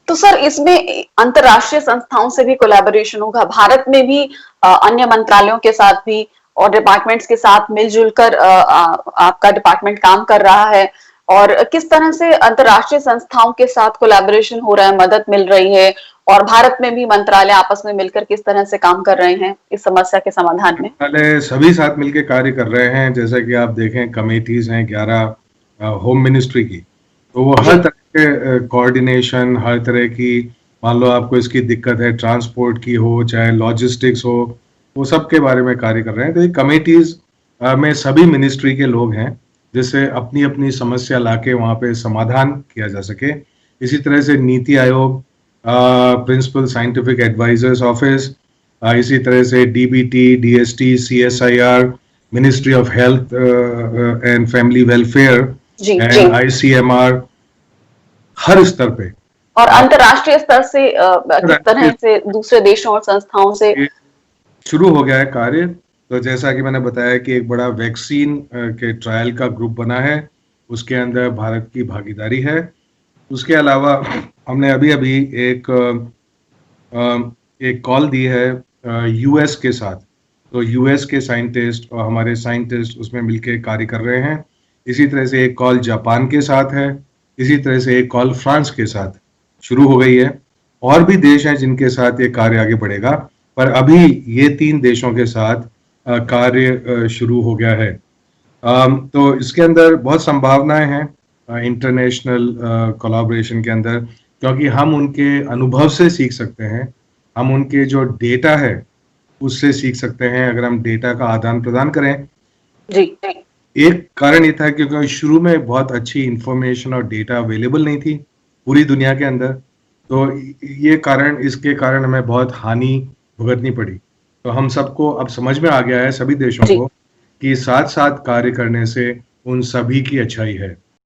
तो सर इसमें अंतर्राष्ट्रीय संस्थाओं से भी कोलैबोरेशन होगा, भारत में भी अन्य मंत्रालयों के साथ भी और डिपार्टमेंट्स के साथ मिलजुल कर आपका डिपार्टमेंट काम कर रहा है, और किस तरह से अंतर्राष्ट्रीय संस्थाओं के साथ कोलैबोरेशन हो रहा है, मदद मिल रही है, और भारत में भी मंत्रालय आपस में मिलकर किस तरह से काम कर रहे हैं इस समस्या के समाधान में? मंत्रालय सभी साथ मिलकर कार्य कर रहे हैं। जैसा कि आप देखें, कमेटीज हैं 11 होम मिनिस्ट्री की, तो वो हर तरह के कोऑर्डिनेशन, हर तरह की, मान लो आपको इसकी दिक्कत है ट्रांसपोर्ट की हो चाहे लॉजिस्टिक्स हो, वो सब के बारे में कार्य कर रहे हैं। तो ये कमेटीज में सभी मिनिस्ट्री के लोग हैं, जिससे अपनी अपनी समस्या लाके वहाँ पे समाधान किया जा सके। इसी तरह से NITI Aayog, principal scientific advisers office, इसी तरह से DBT, DST, CSIR, ministry of health and family welfare and ICMR, हर स्तर पे, और अंतर्राष्ट्रीय स्तर से किस तरह से दूसरे देशों और संस्थाओं से शुरू हो गया है कार्य। तो जैसा कि मैंने बताया कि एक बड़ा वैक्सीन के ट्रायल का ग्रुप बना है, उसके अंदर भारत की भागीदारी है। उसके अलावा हमने अभी अभी एक कॉल दी है यूएस के साथ। तो यूएस के साइंटिस्ट और हमारे साइंटिस्ट उसमें मिलकर कार्य कर रहे हैं। इसी तरह से एक कॉल जापान के साथ है, इसी तरह से एक कॉल फ्रांस के साथ शुरू हो गई है। और भी देश हैं जिनके साथ ये कार्य आगे बढ़ेगा, पर अभी ये 3 देशों के साथ कार्य शुरू हो गया है। तो इसके अंदर बहुत संभावनाएं हैं इंटरनेशनल कोलैबोरेशन के अंदर, क्योंकि हम उनके अनुभव से सीख सकते हैं, हम उनके जो डेटा है उससे सीख सकते हैं अगर हम डेटा का आदान प्रदान करें। जी। एक कारण ये था क्योंकि शुरू में बहुत अच्छी इंफॉर्मेशन और डेटा अवेलेबल नहीं थी पूरी दुनिया के अंदर, तो इसके कारण हमें बहुत हानि भुगतनी पड़ी। तो हम सबको अब समझ में आ गया है, सभी देशों को, कि साथ साथ कार्य करने से उन सभी की अच्छाई है।